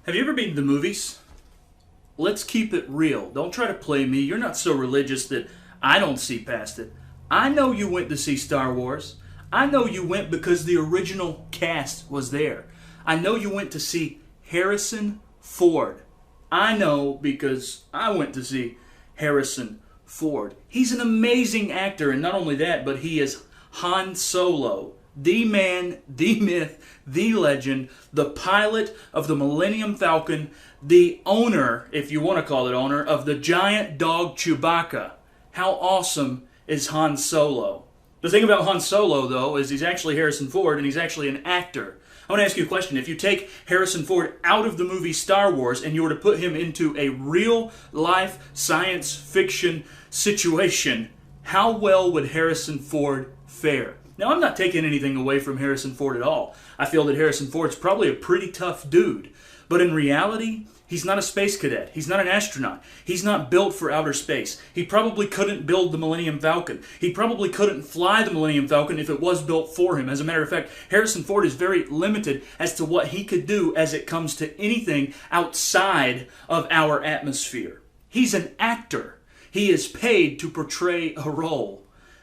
Have you ever been to the movies? Let's keep it real. Don't try to play me. You're not so religious that I don't see past it. I know you went to see Star Wars. I know you went because the original cast was there. I know you went to see Harrison Ford. I know because I went to see Harrison Ford. He's an amazing actor, and not only that, but he is Han Solo, the man, the myth, the legend, the pilot of the Millennium Falcon, the owner, if you want to call it owner, of the giant dog Chewbacca. How awesome is Han Solo? The thing about Han Solo, though, is he's actually Harrison Ford, and he's actually an actor. I want to ask you a question. If you take Harrison Ford out of the movie Star Wars and you were to put him into a real-life science fiction situation, how well would Harrison Ford fare? Now, I'm not taking anything away from Harrison Ford at all. I feel that Harrison Ford's probably a pretty tough dude. But in reality, he's not a space cadet. He's not an astronaut. He's not built for outer space. He probably couldn't build the Millennium Falcon. He probably couldn't fly the Millennium Falcon if it was built for him. As a matter of fact, Harrison Ford is very limited as to what he could do as it comes to anything outside of our atmosphere. He's an actor. He is paid to portray a role.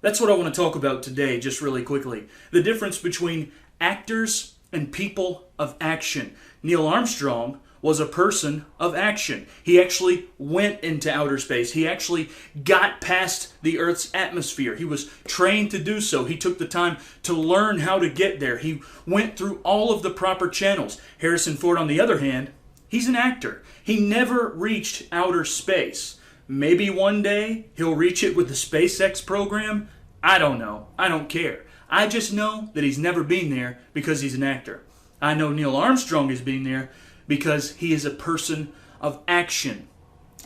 That's what I want to talk about today, just really quickly. The difference between actors and people of action. Neil Armstrong was a person of action. He actually went into outer space. He actually got past the Earth's atmosphere. He was trained to do so. He took the time to learn how to get there. He went through all of the proper channels. Harrison Ford, on the other hand, he's an actor. He never reached outer space. Maybe one day he'll reach it with the SpaceX program. I don't know. I don't care. I just know that he's never been there because he's an actor. I know Neil Armstrong has been there because he is a person of action.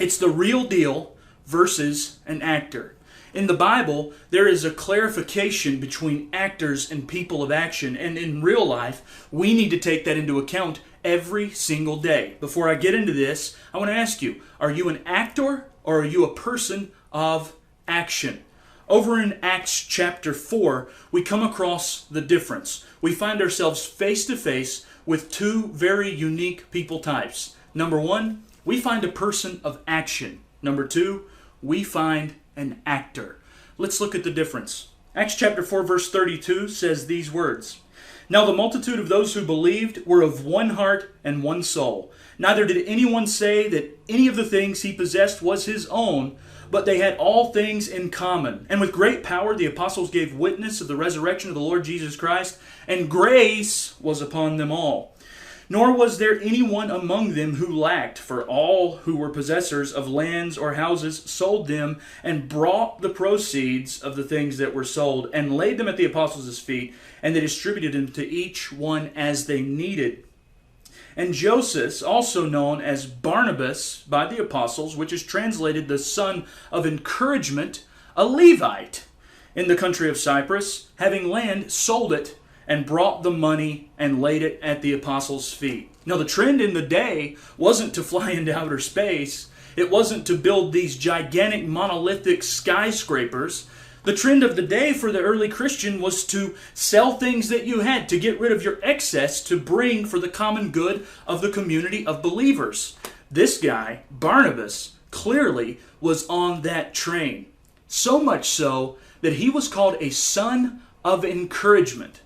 It's the real deal versus an actor. In the Bible, there is a clarification between actors and people of action, and in real life, we need to take that into account every single day. Before I get into this, I want to ask you, are you an actor or are you a person of action? Over in Acts chapter 4, we come across the difference. We find ourselves face to face with two very unique people types. Number one, we find a person of action. Number two, we find an actor. Let's look at the difference. Acts chapter 4 verse 32 says these words. Now the multitude of those who believed were of one heart and one soul. Neither did anyone say that any of the things he possessed was his own, but they had all things in common. And with great power the apostles gave witness of the resurrection of the Lord Jesus Christ, and grace was upon them all. Nor was there anyone among them who lacked, for all who were possessors of lands or houses sold them and brought the proceeds of the things that were sold and laid them at the apostles' feet, and they distributed them to each one as they needed. And Joseph, also known as Barnabas by the apostles, which is translated the son of encouragement, a Levite in the country of Cyprus, having land, sold it and brought the money and laid it at the apostles' feet. Now the trend in the day wasn't to fly into outer space. It wasn't to build these gigantic monolithic skyscrapers. The trend of the day for the early Christian was to sell things that you had, to get rid of your excess, to bring for the common good of the community of believers. This guy, Barnabas, clearly was on that train. So much so that he was called a son of encouragement.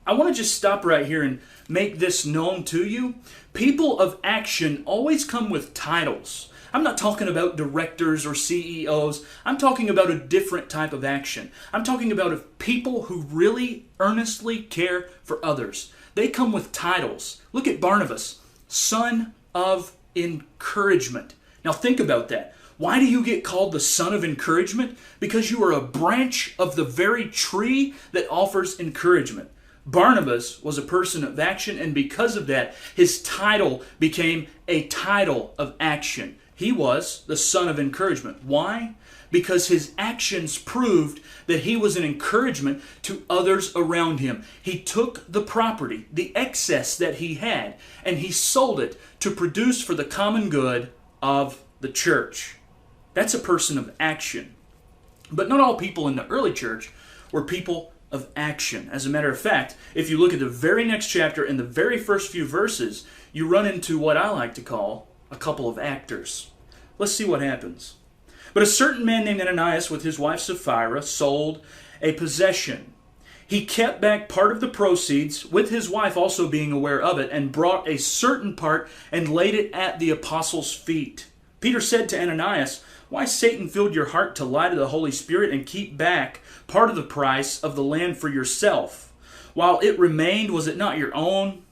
I want to just stop right here and make this known to you. People of action always come with titles. I'm not talking about directors or CEOs. I'm talking about a different type of action. I'm talking about people who really earnestly care for others. They come with titles. Look at Barnabas, son of encouragement. Now think about that. Why do you get called the son of encouragement? Because you are a branch of the very tree that offers encouragement. Barnabas was a person of action, and because of that, his title became a title of action. He was the son of encouragement. Why? Because his actions proved that he was an encouragement to others around him. He took the property, the excess that he had, and he sold it to produce for the common good of the church. That's a person of action. But not all people in the early church were people of action. As a matter of fact, if you look at the very next chapter in the very first few verses, you run into what I like to call a couple of actors. Let's see what happens. But a certain man named Ananias with his wife Sapphira sold a possession. He kept back part of the proceeds, with his wife also being aware of it, and brought a certain part and laid it at the apostles' feet. Peter said to Ananias, "Why Satan filled your heart to lie to the Holy Spirit and keep back part of the price of the land for yourself? While it remained, was it not your own?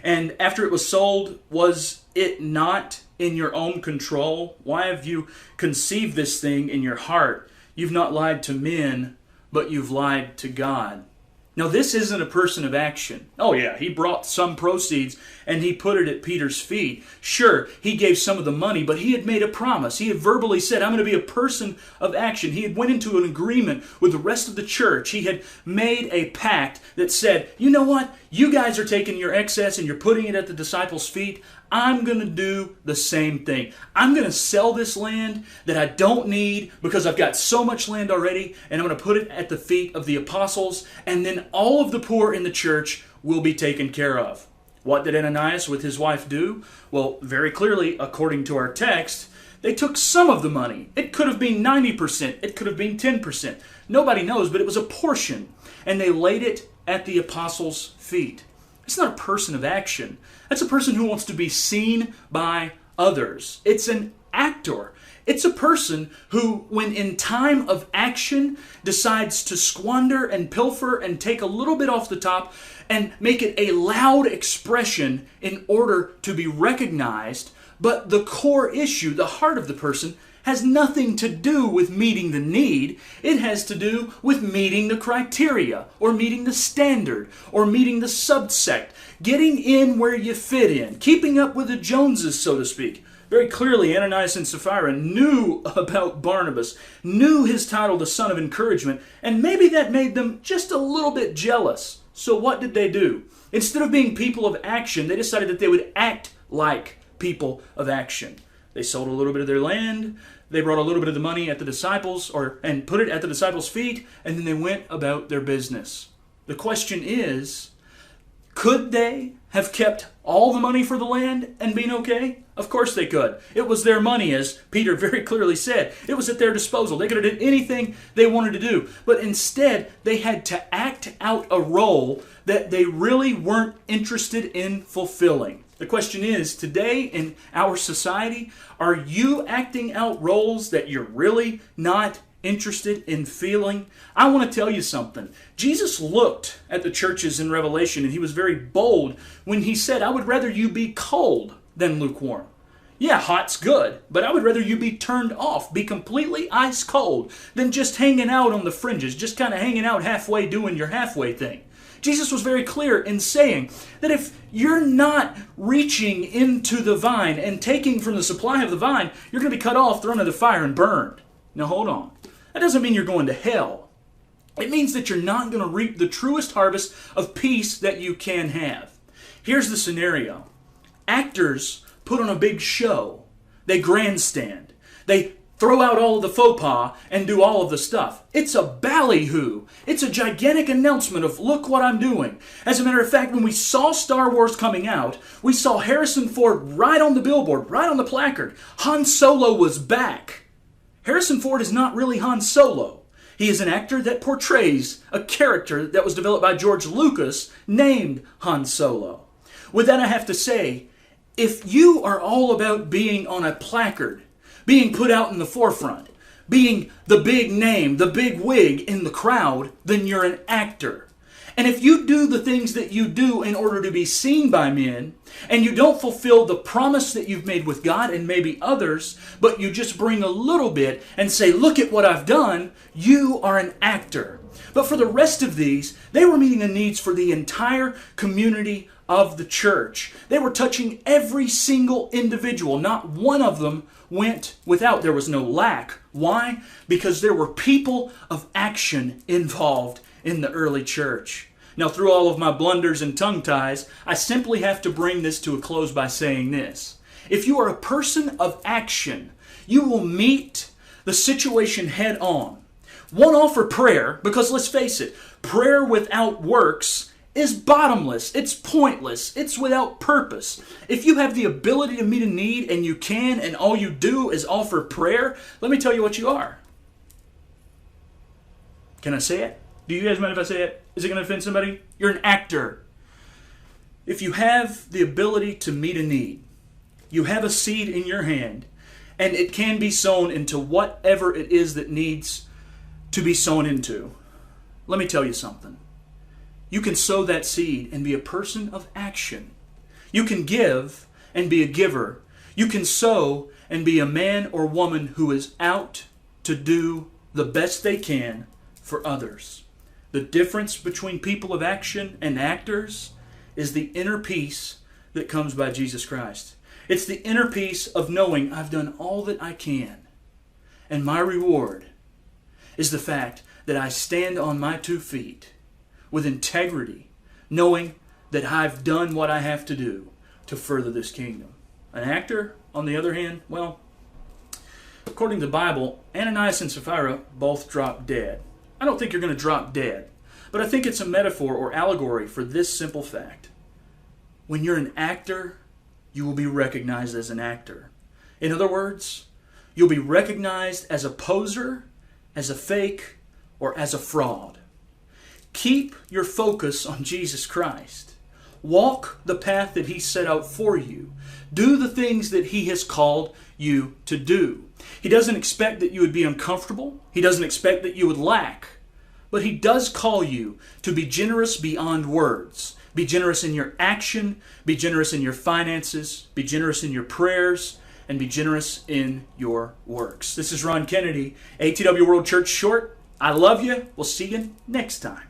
And after it was sold, was it not in your own control? Why have you conceived this thing in your heart? You've not lied to men, but you've lied to God." Now, this isn't a person of action. Oh yeah, he brought some proceeds and he put it at Peter's feet. Sure, he gave some of the money, but he had made a promise. He had verbally said, "I'm going to be a person of action." He had went into an agreement with the rest of the church. He had made a pact that said, "You know what? You guys are taking your excess and you're putting it at the disciples' feet. I'm going to do the same thing. I'm going to sell this land that I don't need because I've got so much land already, and I'm going to put it at the feet of the apostles, and then all of the poor in the church will be taken care of." What did Ananias with his wife do? Well, very clearly, according to our text, they took some of the money. It could have been 90%. It could have been 10%. Nobody knows, but it was a portion. And they laid it at the apostles' feet. It's not a person of action. That's a person who wants to be seen by others. It's an actor. It's a person who, when in time of action, decides to squander and pilfer and take a little bit off the top and make it a loud expression in order to be recognized. But the core issue, the heart of the person, has nothing to do with meeting the need. It has to do with meeting the criteria, or meeting the standard, or meeting the subsect, getting in where you fit in, keeping up with the Joneses, so to speak. Very clearly, Ananias and Sapphira knew about Barnabas, knew his title, the Son of Encouragement, and maybe that made them just a little bit jealous. So what did they do? Instead of being people of action, they decided that they would act like people of action. They sold a little bit of their land, they brought a little bit of the money at the disciples, and put it at the disciples' feet, and then they went about their business. The question is, could they have kept all the money for the land and been okay? Of course they could. It was their money, as Peter very clearly said. It was at their disposal. They could have done anything they wanted to do. But instead, they had to act out a role that they really weren't interested in fulfilling. The question is, today in our society, are you acting out roles that you're really not interested in feeling? I want to tell you something. Jesus looked at the churches in Revelation, and he was very bold when he said, "I would rather you be cold than lukewarm." Yeah, hot's good, but I would rather you be turned off, be completely ice cold, than just hanging out on the fringes, just kind of hanging out halfway doing your halfway thing. Jesus was very clear in saying that if you're not reaching into the vine and taking from the supply of the vine, you're going to be cut off, thrown into the fire, and burned. Now hold on. That doesn't mean you're going to hell. It means that you're not going to reap the truest harvest of peace that you can have. Here's the scenario. Actors put on a big show. They grandstand. They throw out all of the faux pas and do all of the stuff. It's a ballyhoo. It's a gigantic announcement of, look what I'm doing. As a matter of fact, when we saw Star Wars coming out, we saw Harrison Ford right on the billboard, right on the placard. Han Solo was back. Harrison Ford is not really Han Solo. He is an actor that portrays a character that was developed by George Lucas named Han Solo. With that, I have to say, if you are all about being on a placard, being put out in the forefront, being the big name, the big wig in the crowd, then you're an actor. And if you do the things that you do in order to be seen by men, and you don't fulfill the promise that you've made with God and maybe others, but you just bring a little bit and say, look at what I've done, you are an actor. But for the rest of these, they were meeting the needs for the entire community of the church. They were touching every single individual. Not one of them went without. There was no lack. Why? Because there were people of action involved in the early church. Now, through all of my blunders and tongue ties, I simply have to bring this to a close by saying this. If you are a person of action, you will meet the situation head on. One, offer prayer, because let's face it, prayer without works is bottomless. It's pointless. It's without purpose. If you have the ability to meet a need and you can, and all you do is offer prayer, let me tell you what you are. Can I say it? Do you guys mind if I say it? Is it going to offend somebody? You're an actor. If you have the ability to meet a need, you have a seed in your hand, and it can be sown into whatever it is that needs to be sown into. Let me tell you something. You can sow that seed and be a person of action. You can give and be a giver. You can sow and be a man or woman who is out to do the best they can for others. The difference between people of action and actors is the inner peace that comes by Jesus Christ. It's the inner peace of knowing I've done all that I can. And my reward is the fact that I stand on my 2 feet with integrity, knowing that I've done what I have to do to further this kingdom. An actor, on the other hand, well, according to the Bible, Ananias and Sapphira both dropped dead. I don't think you're going to drop dead, but I think it's a metaphor or allegory for this simple fact. When you're an actor, you will be recognized as an actor. In other words, you'll be recognized as a poser, as a fake, or as a fraud. Keep your focus on Jesus Christ. Walk the path that He set out for you. Do the things that He has called you to do. He doesn't expect that you would be uncomfortable. He doesn't expect that you would lack. But He does call you to be generous beyond words. Be generous in your action. Be generous in your finances. Be generous in your prayers. And be generous in your works. This is Ron Kennedy, ATW World Church Short. I love you. We'll see you next time.